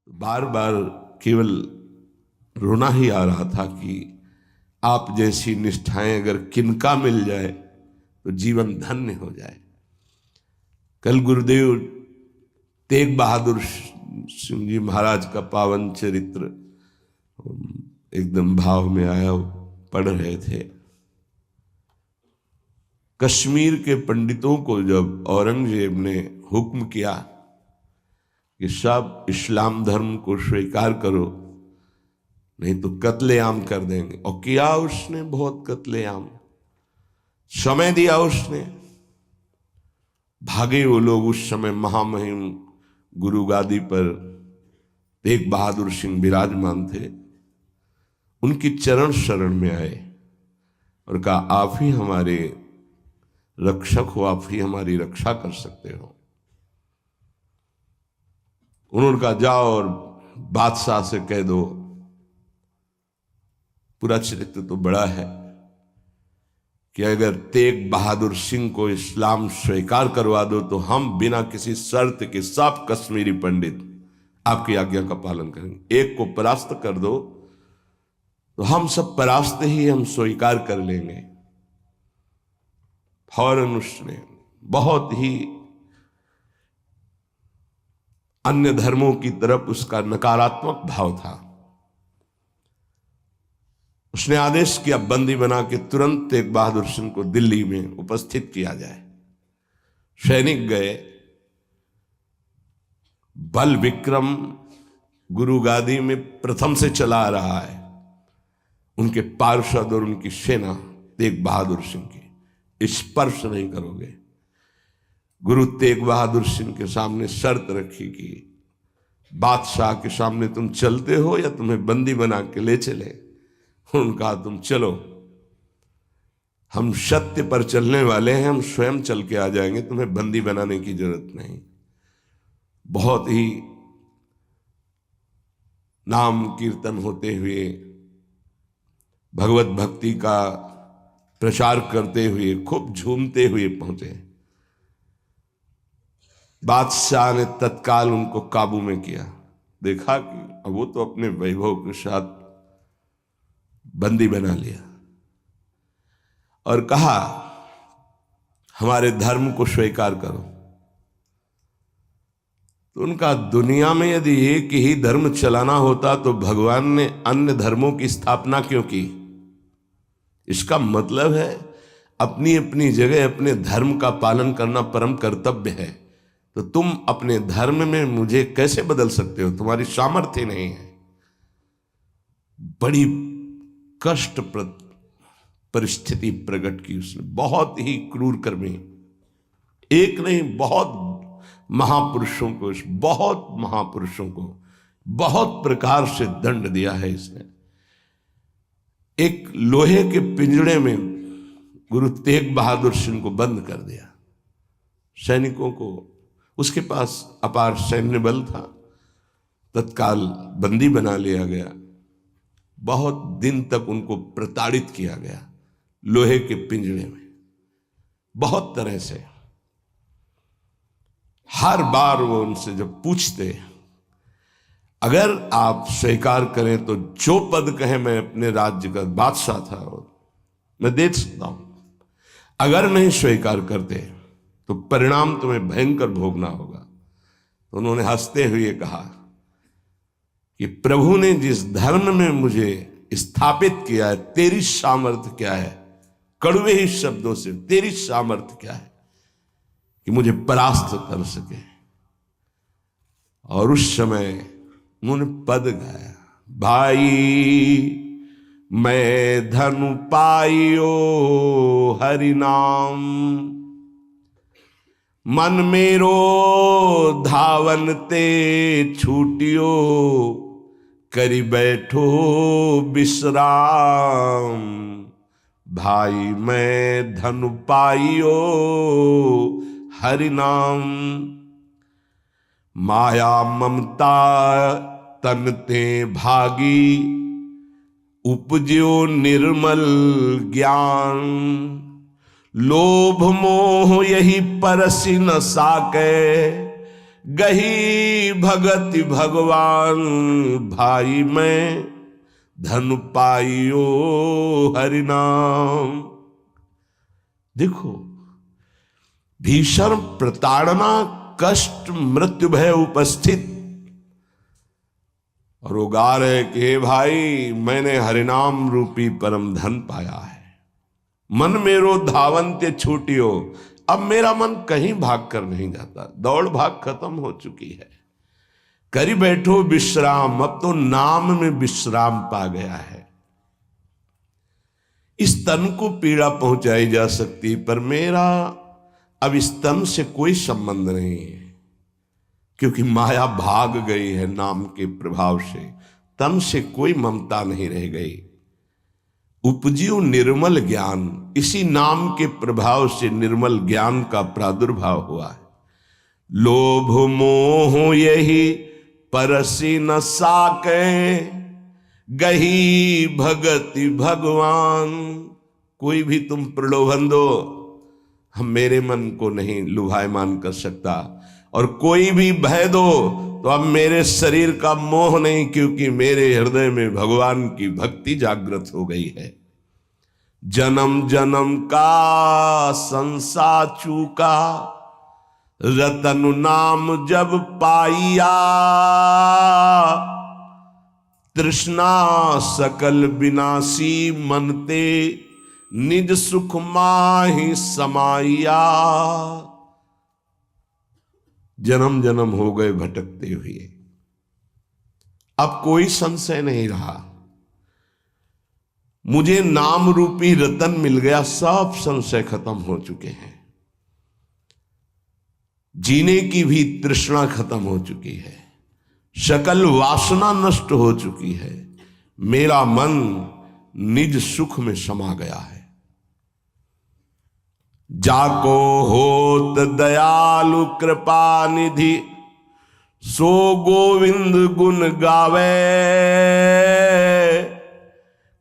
बार बार केवल रोना ही आ रहा था कि आप जैसी निष्ठाएं अगर किनका मिल जाए तो जीवन धन्य हो जाए। कल गुरुदेव तेग बहादुर सिंह जी महाराज का पावन चरित्र एकदम भाव में आया पढ़ रहे थे। कश्मीर के पंडितों को जब औरंगजेब ने हुक्म किया कि सब इस्लाम धर्म को स्वीकार करो नहीं तो कत्लेआम कर देंगे, और किया उसने बहुत कत्लेआम, समय दिया उसने। भागे वो लोग। उस समय महामहिम गुरु गादी पर तेग बहादुर सिंह विराजमान थे। उनकी चरण शरण में आए और कहा आप ही हमारे रक्षक हो, आप ही हमारी रक्षा कर सकते हो। उन्होंने कहा जाओ और बादशाह से कह दो। पूरा चरित्र तो बड़ा है कि अगर तेग बहादुर सिंह को इस्लाम स्वीकार करवा दो तो हम बिना किसी शर्त के सब कश्मीरी पंडित आपकी आज्ञा का पालन करेंगे। एक को परास्त कर दो तो हम सब परास्त ही हम स्वीकार कर लेंगे। फौरन उसने बहुत ही अन्य धर्मों की तरफ उसका नकारात्मक भाव था। उसने आदेश किया बंदी बना के तुरंत तेग बहादुर सिंह को दिल्ली में उपस्थित किया जाए। सैनिक गए। बल विक्रम गुरु गादी में प्रथम से चला आ रहा है। उनके पार्षद और उनकी सेना तेग बहादुर सिंह की स्पर्श नहीं करोगे। गुरु तेग बहादुर सिंह के सामने शर्त रखी कि बादशाह के सामने तुम चलते हो या तुम्हें बंदी बना के ले चले। उन्होंने कहा तुम चलो, हम सत्य पर चलने वाले हैं, हम स्वयं चल के आ जाएंगे, तुम्हें बंदी बनाने की जरूरत नहीं। बहुत ही नाम कीर्तन होते हुए भगवत भक्ति का प्रचार करते हुए खूब झूमते हुए पहुंचे। बादशाह ने तत्काल उनको काबू में किया। देखा कि अब वो तो अपने वैभव के साथ बंदी बना लिया और कहा हमारे धर्म को स्वीकार करो। तो उनका दुनिया में यदि एक ही धर्म चलाना होता तो भगवान ने अन्य धर्मों की स्थापना क्यों की? इसका मतलब है अपनी अपनी जगह अपने धर्म का पालन करना परम कर्तव्य है। तो तुम अपने धर्म में मुझे कैसे बदल सकते हो? तुम्हारी सामर्थ्य नहीं है। बड़ी कष्टप्रद परिस्थिति प्रकट की उसने। बहुत ही क्रूर कर्मी, एक नहीं बहुत महापुरुषों को, बहुत महापुरुषों को बहुत प्रकार से दंड दिया है इसने। एक लोहे के पिंजड़े में गुरु तेग बहादुर सिंह को बंद कर दिया। सैनिकों को, उसके पास अपार सैन्य बल था, तत्काल बंदी बना लिया गया। बहुत दिन तक उनको प्रताड़ित किया गया लोहे के पिंजड़े में, बहुत तरह से। हर बार वो उनसे जब पूछते अगर आप स्वीकार करें तो जो पद कहे, मैं अपने राज्य का बादशाह था और मैं दे सकता हूं, अगर नहीं स्वीकार करते तो परिणाम तुम्हें भयंकर भोगना होगा। तो उन्होंने हंसते हुए कहा कि प्रभु ने जिस धर्म में मुझे स्थापित किया है, तेरी सामर्थ्य क्या है? कड़वे ही शब्दों से, तेरी सामर्थ्य क्या है कि मुझे परास्त कर सके? और उस समय उन्होंने पद गाया, भाई मैं धनु पाइयो हरि नाम, मन मेरो धावन ते छूटियो, करी बैठो विश्राम। भाई मैं धनु पाइयो हरि नाम, माया ममता तन ते भागी, उपज्यो निर्मल ज्ञान। लोभ मोह यही परसि न साके, गही भगति भगवान भाई मैं, धन पाइयो हरि नाम। देखो, भीषण प्रताड़ना, कष्ट, मृत्यु भय उपस्थित, और वो गा रहे कि हे भाई, मैंने हरिनाम रूपी परम धन पाया है। मन मेरो धावंत्य छूटियो, अब मेरा मन कहीं भाग कर नहीं जाता, दौड़ भाग खत्म हो चुकी है। करी बैठो विश्राम, अब तो नाम में विश्राम पा गया है। इस तन को पीड़ा पहुंचाई जा सकती, पर मेरा अब इस तन से कोई संबंध नहीं है, क्योंकि माया भाग गई है नाम के प्रभाव से। तन से कोई ममता नहीं रह गई। उपजियो निर्मल ज्ञान, इसी नाम के प्रभाव से निर्मल ज्ञान का प्रादुर्भाव हुआ है। लोभ मोह यही परसी न साके, गही भगति भगवान। कोई भी तुम प्रलोभन दो, हम मेरे मन को नहीं लुभायमान कर सकता, और कोई भी भय दो तो अब मेरे शरीर का मोह नहीं, क्योंकि मेरे हृदय में भगवान की भक्ति जागृत हो गई है। जन्म जन्म का संसार चूका, रतन नाम जब पाइया, तृष्णा सकल विनाशी मनते, निज सुख माहि समाइया। जन्म जन्म हो गए भटकते हुए, अब कोई संशय नहीं रहा। मुझे नाम रूपी रतन मिल गया, सब संशय खत्म हो चुके हैं। जीने की भी तृष्णा खत्म हो चुकी है, सकल वासना नष्ट हो चुकी है। मेरा मन निज सुख में समा गया है। जाको होत दयालु कृपा निधि, सो गोविंद गुण गावे।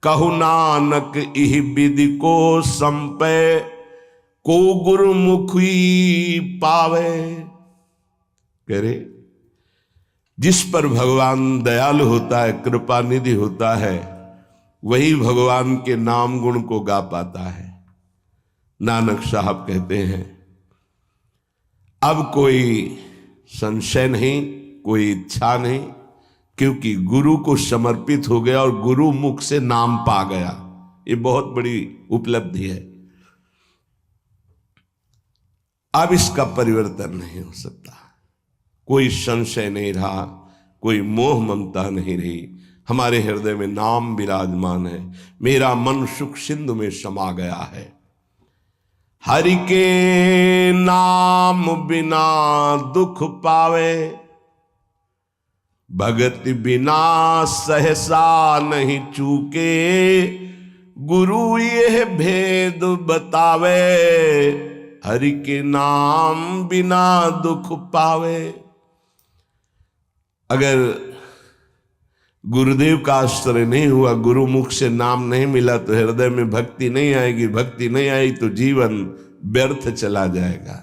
कहु नानक इह विधि को संपे, को गुरुमुखी पावे। कह रहे, जिस पर भगवान दयालु होता है, कृपा निधि होता है, वही भगवान के नाम गुण को गा पाता है। नानक साहब कहते हैं, अब कोई संशय नहीं, कोई इच्छा नहीं, क्योंकि गुरु को समर्पित हो गया और गुरु मुख से नाम पा गया। ये बहुत बड़ी उपलब्धि है। अब इसका परिवर्तन नहीं हो सकता। कोई संशय नहीं रहा, कोई मोह ममता नहीं रही। हमारे हृदय में नाम विराजमान है। मेरा मन सुख सिंधु में समा गया है। हरि के नाम बिना दुख पावे, भगति बिना सहसा नहीं चूके। गुरु यह भेद बतावे, हरि के नाम बिना दुख पावे। अगर गुरुदेव का आश्रय नहीं हुआ, गुरुमुख से नाम नहीं मिला, तो हृदय में भक्ति नहीं आएगी। भक्ति नहीं आई तो जीवन व्यर्थ चला जाएगा।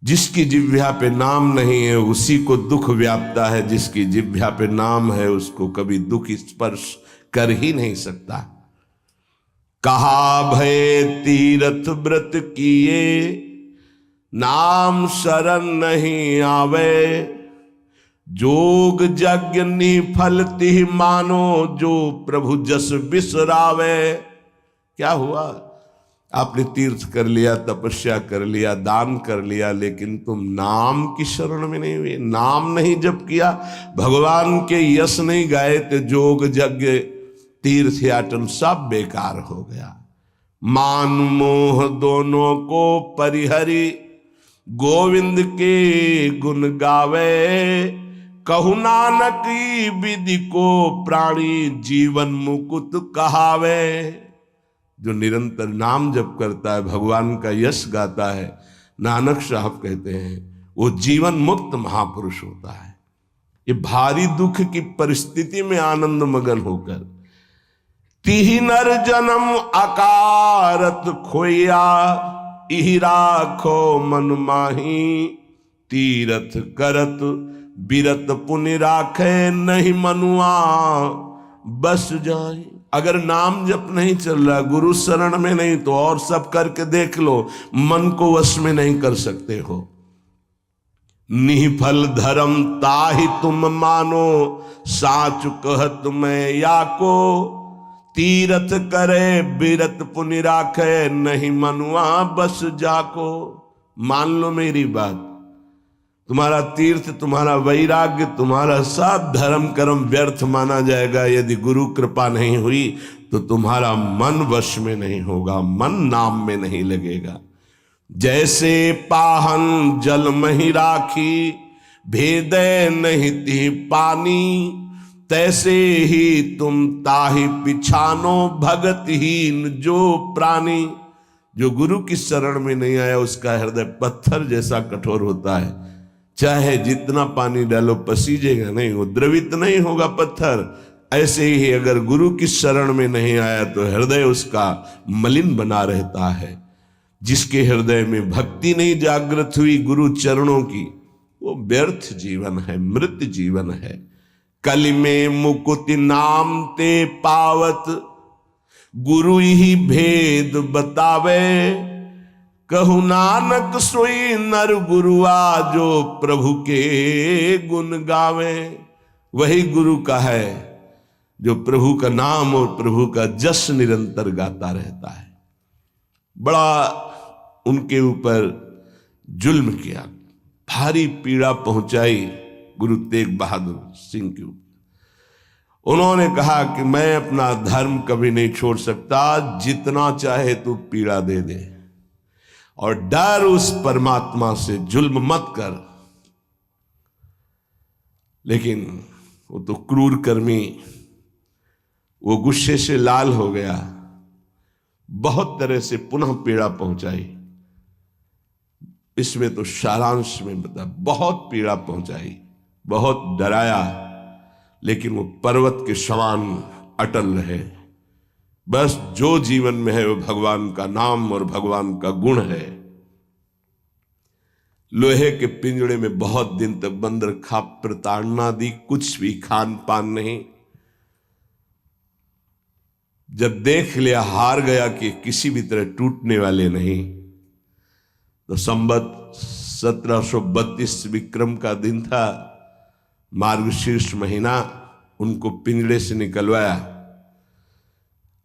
जिसकी जिह्वा पे नाम नहीं है, उसी को दुख व्यापता है। जिसकी जिह्वा पे नाम है, उसको कभी दुख स्पर्श कर ही नहीं सकता। कहा भय तीरथ व्रत किए, नाम शरण नहीं आवे। जोग यज्ञ निफल तिह मानो, जो प्रभु जस बिसरावे। क्या हुआ? आपने तीर्थ कर लिया, तपस्या कर लिया, दान कर लिया, लेकिन तुम नाम की शरण में नहीं हुए। नाम नहीं जप किया, भगवान के यश नहीं गाए, तो जोग यज्ञ तीर्थ याटन सब बेकार हो गया। मान मोह दोनों को परिहरी, गोविंद के गुण गावे। कहु नानक विधि को प्राणी, जीवन मुकुट कहावे। जो निरंतर नाम जप करता है, भगवान का यश गाता है, नानक साहब कहते हैं, वो जीवन मुक्त महापुरुष होता है। ये भारी दुख की परिस्थिति में आनंद मगन होकर, तिहि नर जन्म अकारत खोया, इहि राखो मन माही। तीरथ करत बिरत पुनि राखे, नहीं मनुआ बस जाए। अगर नाम जप नहीं चल रहा, गुरु शरण में नहीं, तो और सब करके देख लो, मन को वश में नहीं कर सकते हो। निफल धर्म ताहि तुम मानो, साच कहत मैं या को। तीरथ करे बिरत पुनि राखे, नहीं मनुआ बस जाको। मान लो मेरी बात, तुम्हारा तीर्थ, तुम्हारा वैराग्य, तुम्हारा सब धर्म कर्म व्यर्थ माना जाएगा यदि गुरु कृपा नहीं हुई तो तुम्हारा मन वश में नहीं होगा, मन नाम में नहीं लगेगा। जैसे पाहन जल मही राखी, भेदे नहीं ती पानी। तैसे ही तुम ताहि पिछानो, भगतहीन जो प्राणी। जो गुरु की शरण में नहीं आया उसका हृदय पत्थर जैसा कठोर होता है, चाहे जितना पानी डालो पसीजेगा नहीं, वो द्रवित नहीं होगा पत्थर। ऐसे ही अगर गुरु की शरण में नहीं आया तो हृदय उसका मलिन बना रहता है। जिसके हृदय में भक्ति नहीं जागृत हुई गुरु चरणों की, वो व्यर्थ जीवन है, मृत जीवन है। कलि में मुकुति नाम ते पावत, गुरु ही भेद बतावे। कहु नानक सोई नर गुरुआ, जो प्रभु के गुण गावे। वही गुरु का है जो प्रभु का नाम और प्रभु का जस निरंतर गाता रहता है। बड़ा उनके ऊपर जुल्म किया, भारी पीड़ा पहुंचाई गुरु तेग बहादुर सिंह के ऊपर। उन्होंने कहा कि मैं अपना धर्म कभी नहीं छोड़ सकता, जितना चाहे तू पीड़ा दे दे, और डर उस परमात्मा से, जुल्म मत कर। लेकिन वो तो क्रूर कर्मी, वो गुस्से से लाल हो गया, बहुत तरह से पुनः पीड़ा पहुंचाई। इसमें तो सारांश में बता, बहुत पीड़ा पहुंचाई, बहुत डराया, लेकिन वो पर्वत के समान अटल रहे। बस जो जीवन में है वो भगवान का नाम और भगवान का गुण है। लोहे के पिंजड़े में बहुत दिन तक बंद रखा, प्रताड़ना दी, कुछ भी खान पान नहीं। जब देख लिया हार गया कि किसी भी तरह टूटने वाले नहीं, तो संवत 1732 विक्रम का दिन था, मार्गशीर्ष महीना। उनको पिंजड़े से निकलवाया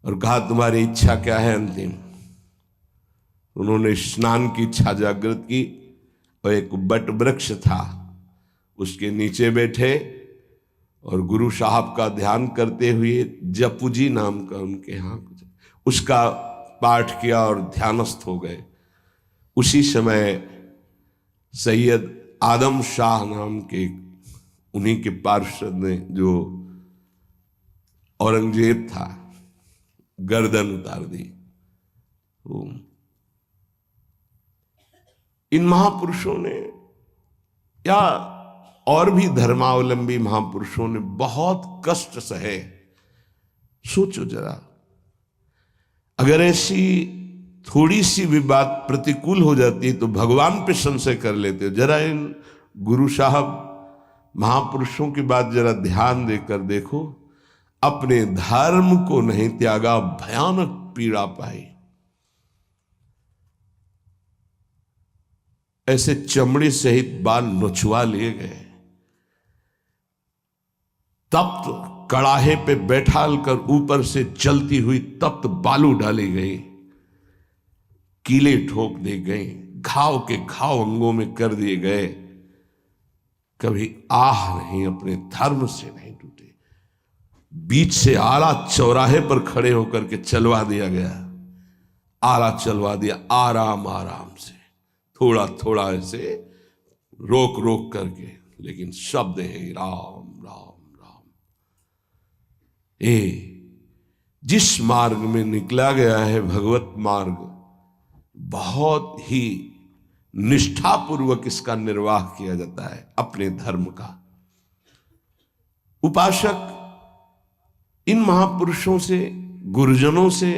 और कहा तुम्हारी इच्छा क्या है अंतिम। उन्होंने स्नान की इच्छा जागृत की और एक बट वृक्ष था उसके नीचे बैठे और गुरु साहब का ध्यान करते हुए, जपुजी नाम का उनके यहाँ उसका पाठ किया और ध्यानस्थ हो गए। उसी समय सैयद आदम शाह नाम के उन्हीं के पार्षद ने, जो औरंगजेब था, गर्दन उतार दी। इन महापुरुषों ने या और भी धर्मावलंबी महापुरुषों ने बहुत कष्ट सहे। सोचो जरा, अगर ऐसी थोड़ी सी भी बात प्रतिकूल हो जाती है तो भगवान पे संशय कर लेते हो। जरा इन गुरु साहब महापुरुषों की बात जरा ध्यान देकर देखो। अपने धर्म को नहीं त्यागा, भयानक पीड़ा पाई। ऐसे चमड़ी सहित बाल नोचवा लिए गए, तप्त कड़ाहे पे बैठाल कर ऊपर से चलती हुई तप्त बालू डाली गई, कीले ठोक दी गई, घाव के घाव अंगों में कर दिए गए। कभी आह नहीं, अपने धर्म से नहीं टूटे। बीच से आला चौराहे पर खड़े होकर के चलवा दिया गया, आला चलवा दिया, आराम आराम से, थोड़ा थोड़ा ऐसे रोक रोक करके, लेकिन शब्द है राम राम राम। जिस मार्ग में निकला गया है भगवत मार्ग, बहुत ही निष्ठापूर्वक इसका निर्वाह किया जाता है अपने धर्म का। उपासक इन महापुरुषों से, गुरुजनों से,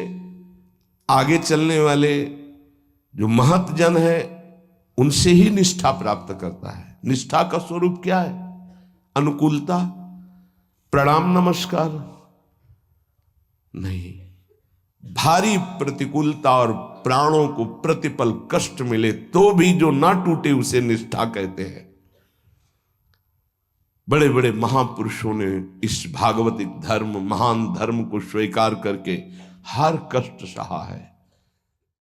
आगे चलने वाले जो महत जन है, उनसे ही निष्ठा प्राप्त करता है। निष्ठा का स्वरूप क्या है? अनुकूलता, प्रणाम नमस्कार नहीं। भारी प्रतिकूलता और प्राणों को प्रतिपल कष्ट मिले तो भी जो ना टूटे उसे निष्ठा कहते हैं। बड़े बड़े महापुरुषों ने इस भागवतिक धर्म, महान धर्म को स्वीकार करके हर कष्ट सहा है।